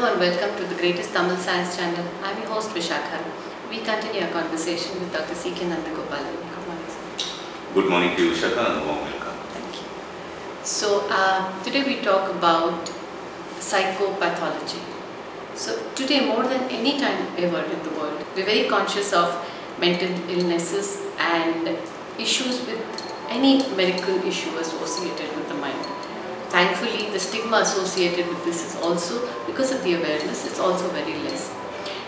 Hello and welcome to the greatest Tamil science channel. I am your host Vishakha. We continue our conversation with Dr. C.K. Nandagopalan. Good morning, sir. Good morning to you, Vishakha, and warm welcome. Thank you. So today we talk about psychopathology. So today more than any time ever in the world, we are very conscious of mental illnesses and issues with any medical issue associated with the mind. Thankfully, the stigma associated with this is also, because of the awareness, it's also very less.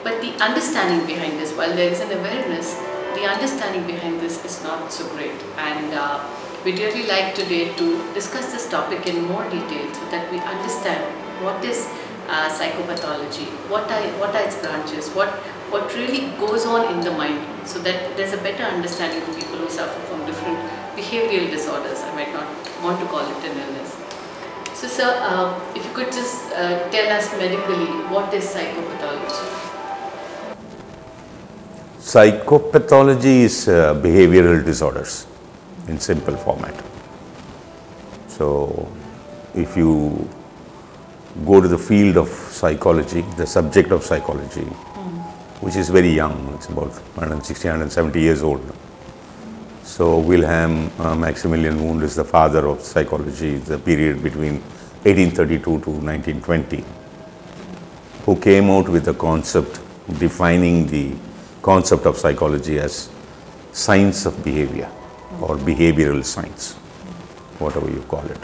But the understanding behind this, while there is an awareness, the understanding behind this is not so great. And we'd really like today to discuss this topic in more detail so that we understand what is psychopathology, what are its branches, what really goes on in the mind, so that there's a better understanding of people who suffer from different behavioral disorders. I might not want to call it an illness. So sir, if you could just tell us medically, what is psychopathology? Psychopathology is behavioral disorders in simple format. So, if you go to the field of psychology, the subject of psychology, which is very young, it's about 160, 170 years old. So, Wilhelm Maximilian Wundt is the father of psychology, the period between 1832 to 1920, who came out with a concept defining the concept of psychology as science of behavior or behavioral science, whatever you call it.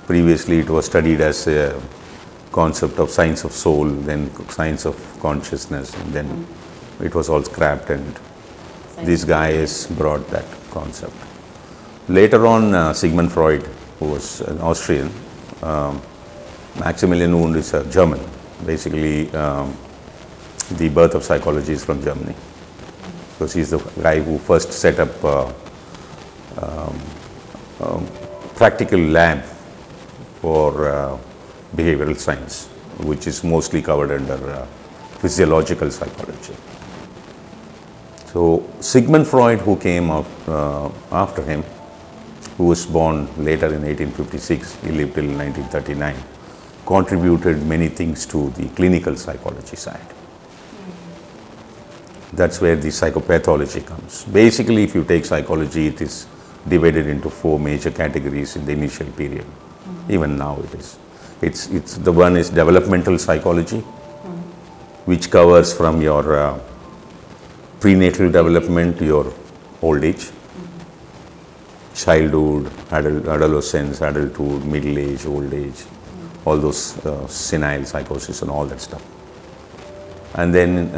Previously, it was studied as a concept of science of soul, then science of consciousness, and then it was all scrapped, and this guy has brought that concept. Later on, Sigmund Freud, who was an Austrian, Maximilian Wundt is a German. Basically, the birth of psychology is from Germany, because he's the guy who first set up practical lab for behavioral science, which is mostly covered under physiological psychology. So Sigmund Freud, who came out after him, who was born later in 1856, he lived till 1939, contributed many things to the clinical psychology side. That's where the psychopathology comes. Basically, if you take psychology, it is divided into 4 major categories in the initial period. Even now it is. It's the one is developmental psychology, which covers from your prenatal development to your old age, childhood, adolescence, adulthood, middle age, old age, all those senile psychosis and all that stuff. And then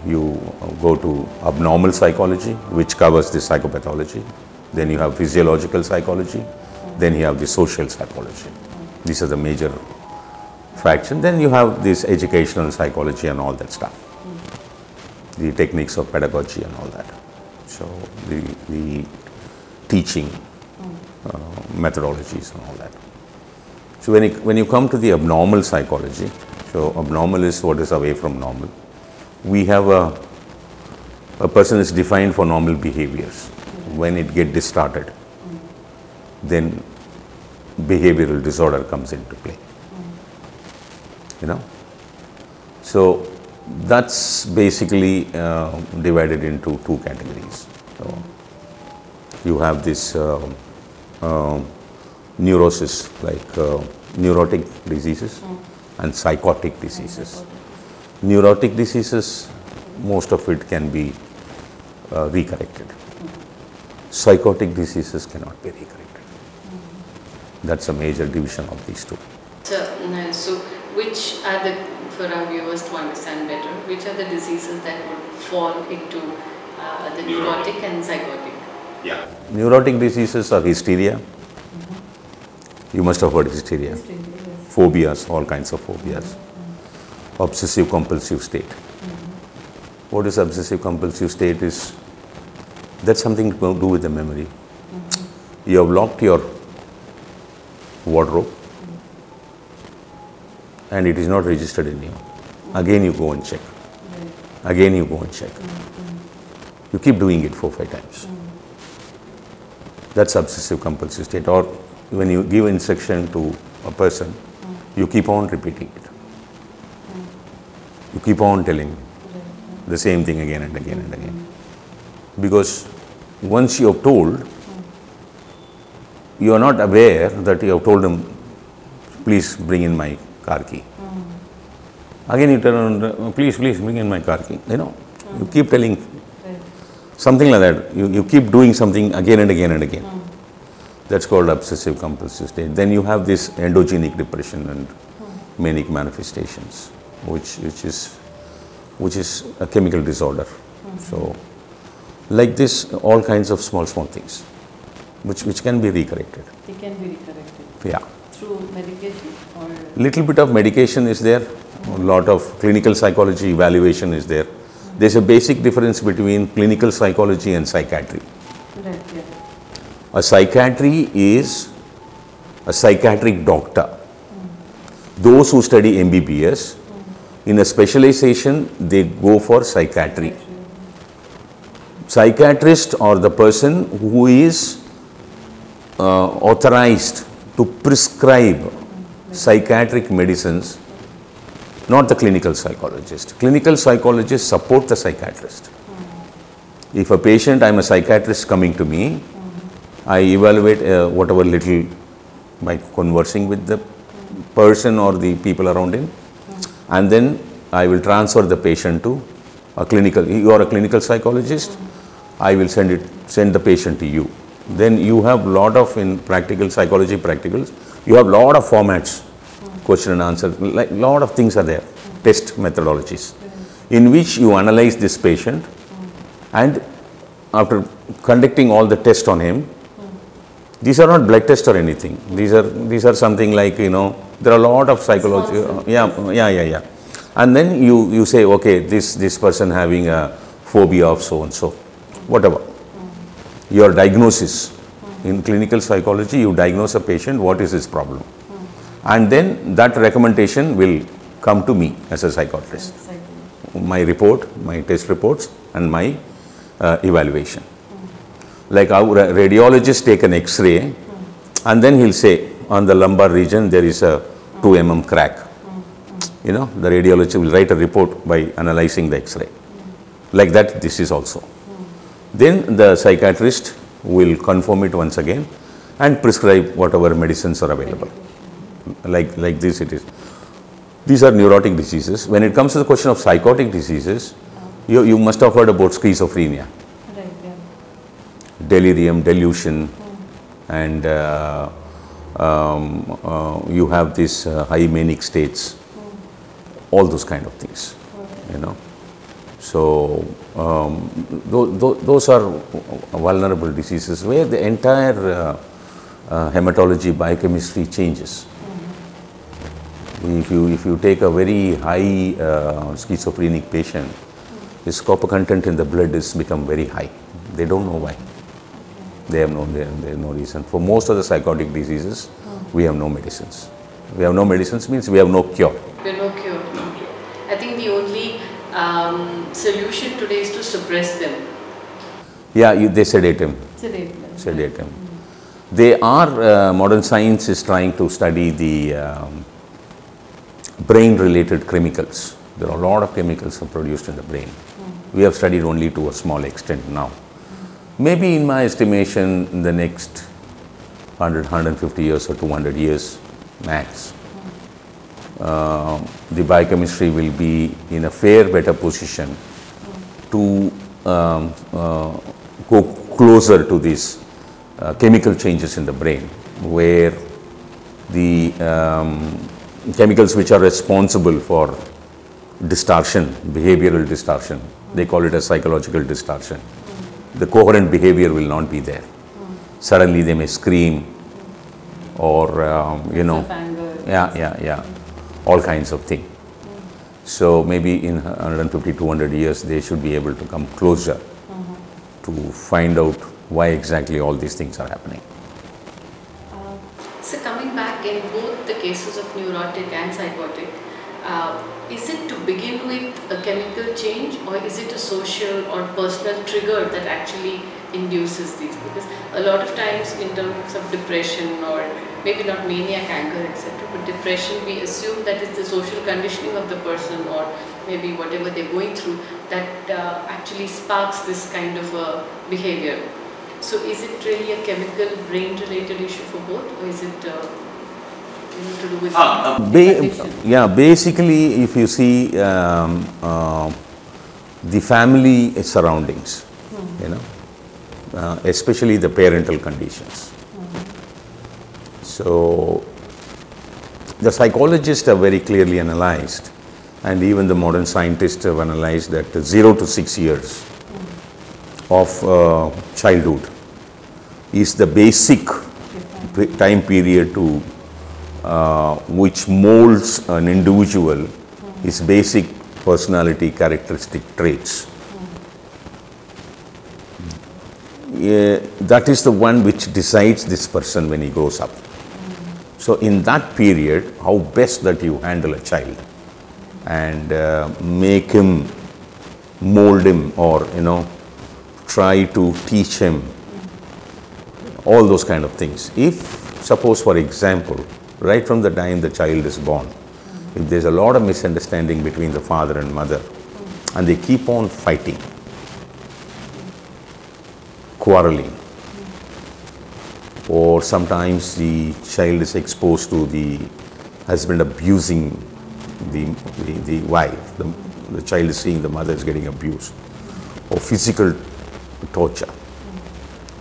you go to abnormal psychology, which covers the psychopathology. Then you have physiological psychology. Then you have the social psychology. These are the major fractions. Then you have this educational psychology and all that stuff. The techniques of pedagogy and all that. So the teaching methodologies and all that. So when you come to the abnormal psychology, so abnormal is what is away from normal. We have a person is defined for normal behaviors. When it gets distorted, then behavioral disorder comes into play. You know? So that's basically divided into 2 categories. So you have this neurosis, like neurotic diseases and psychotic diseases. Neurotic diseases, most of it can be recorrected. Psychotic diseases cannot be recorrected. That's a major division of these 2. So which are the, for our viewers to understand better, which are the diseases that would fall into the neurotic and psychotic? Yeah. Neurotic diseases are hysteria. You must have heard hysteria. Phobias, all kinds of phobias. Obsessive compulsive state. What is obsessive compulsive state is, that's something to do with the memory. You have locked your wardrobe and it is not registered in you. Again you go and check. Again you go and check. You keep doing it 4 or 5 times. That's obsessive compulsive state. Or when you give instruction to a person, you keep on repeating it. You keep on telling the same thing again and again and again. Because once you have told, you are not aware that you have told him, please bring in my car key. Again you turn around, please bring in my car key. You know, you keep telling something like that. You keep doing something again and again and again. That's called obsessive compulsive state. Then you have this endogenic depression and manic manifestations, which is a chemical disorder. So, like this, all kinds of small things, which can be recorrected. They can be recorrected. Yeah. Through medication or? Little bit of medication is there. A lot of clinical psychology evaluation is there. There's a basic difference between clinical psychology and psychiatry. Right. Yeah. A psychiatry is a psychiatric doctor. Those who study MBBS, in a specialization, they go for psychiatry. Psychiatrist or the person who is authorized to prescribe psychiatric medicines, not the clinical psychologist. Clinical psychologists support the psychiatrist. If a patient, I'm a psychiatrist coming to me, I evaluate whatever little by conversing with the person or the people around him, and then I will transfer the patient to a clinical. You are a clinical psychologist. I will send the patient to you. Then you have lot of, in practical psychology practicals, you have lot of formats, question and answer, like lot of things are there, test methodologies, in which you analyze this patient, and after conducting all the tests on him, these are not blood tests or anything. These are something like, you know, there are a lot of psychology. Yeah. And then you say, okay, this person having a phobia of so and so, whatever. Your diagnosis in clinical psychology, you diagnose a patient, what is his problem, and then that recommendation will come to me as a psychiatrist. My report, my test reports, and my evaluation. Like our radiologist take an X-ray, and then he'll say on the lumbar region there is a 2 mm crack. You know, the radiologist will write a report by analyzing the X-ray. Like that, this is also. Then the psychiatrist will confirm it once again and prescribe whatever medicines are available. Like this it is. These are neurotic diseases. When it comes to the question of psychotic diseases, you must have heard about schizophrenia. Right, yeah. Delirium, delusion, and you have these high manic states, all those kind of things, you know. So those are vulnerable diseases where the entire hematology, biochemistry changes. If you take a very high schizophrenic patient, his copper content in the blood is become very high. They don't know why. They have no reason. For most of the psychotic diseases, we have no medicines. We have no medicines means we have no cure. We have no cure. I think the only solution today is to suppress them. Yeah, they sedate him. Sedate him. They are, modern science is trying to study the brain-related chemicals. There are a lot of chemicals produced in the brain. We have studied only to a small extent now. Maybe in my estimation, in the next 100, 150 years or 200 years max, the biochemistry will be in a better position to go closer to these chemical changes in the brain, where the chemicals which are responsible for distortion, behavioral distortion, they call it a psychological distortion. The coherent behavior will not be there. Suddenly they may scream or, you know, all kinds of things. So maybe in 150, 200 years, they should be able to come closer to find out why exactly all these things are happening. So coming back in both the cases of neurotic and psychotic, is it to begin with a chemical change, or is it a social or personal trigger that actually induces these? Because a lot of times in terms of depression, or maybe not maniac anger, etc., but depression, we assume that it's the social conditioning of the person, or maybe whatever they're going through, that actually sparks this kind of behavior. So is it really a chemical brain related issue for both, or is it to do with yeah, basically if you see the family surroundings, you know, especially the parental conditions. So the psychologists have very clearly analyzed, and even the modern scientists have analyzed, that 0 to 6 years of childhood is the basic time period to which molds an individual, his basic personality characteristic traits. That is the one which decides this person when he grows up. So in that period, how best that you handle a child and make him, mold him, or try to teach him all those kind of things. If suppose, for example, right from the time the child is born, if there's a lot of misunderstanding between the father and mother, and they keep on fighting, quarreling, or sometimes the child is exposed to the husband abusing the wife, the child is seeing the mother is getting abused, or physical torture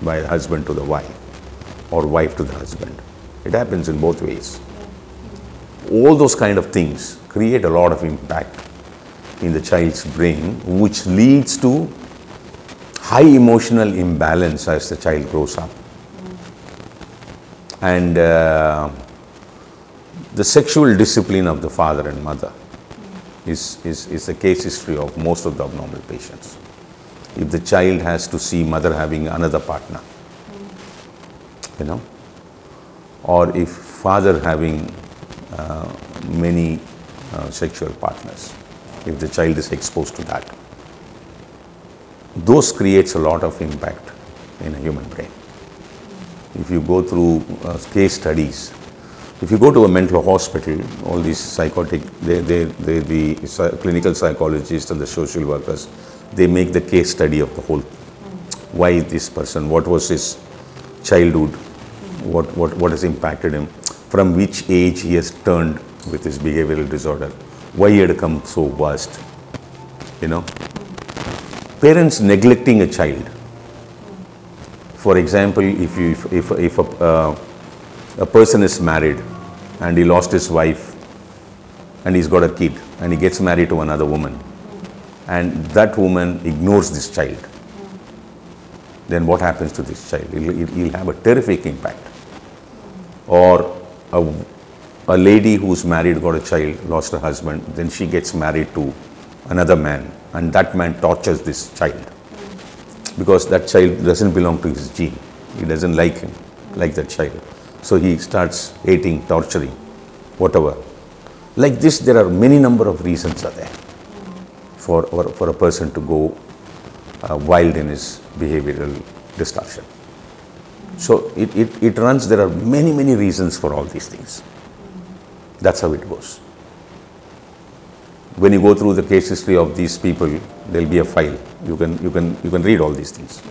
by the husband to the wife, or wife to the husband. It happens in both ways. All those kind of things create a lot of impact in the child's brain, which leads to high emotional imbalance as the child grows up. And the sexual discipline of the father and mother is the case history of most of the abnormal patients. If the child has to see mother having another partner, or if father having many sexual partners, if the child is exposed to that, those creates a lot of impact in a human brain. If you go through case studies, if you go to a mental hospital, all these psychotic, the clinical psychologists and the social workers, they make the case study of the whole, why this person, what was his childhood, what has impacted him, from which age he has turned with his behavioral disorder, why he had come so worst. Parents neglecting a child. For example, if a person is married and he lost his wife and he's got a kid and he gets married to another woman, and that woman ignores this child, then what happens to this child? He'll have a terrific impact. Or a lady who's married, got a child, lost her husband, then she gets married to another man, and that man tortures this child because that child doesn't belong to his gene. He doesn't like him, like that child. So he starts hating, torturing, whatever. Like this, there are many number of reasons are there for a person to go wild in his behavioral distortion. So it runs, there are many reasons for all these things. That's how it goes. When you go through the case history of these people, there'll be a file. You can read all these things.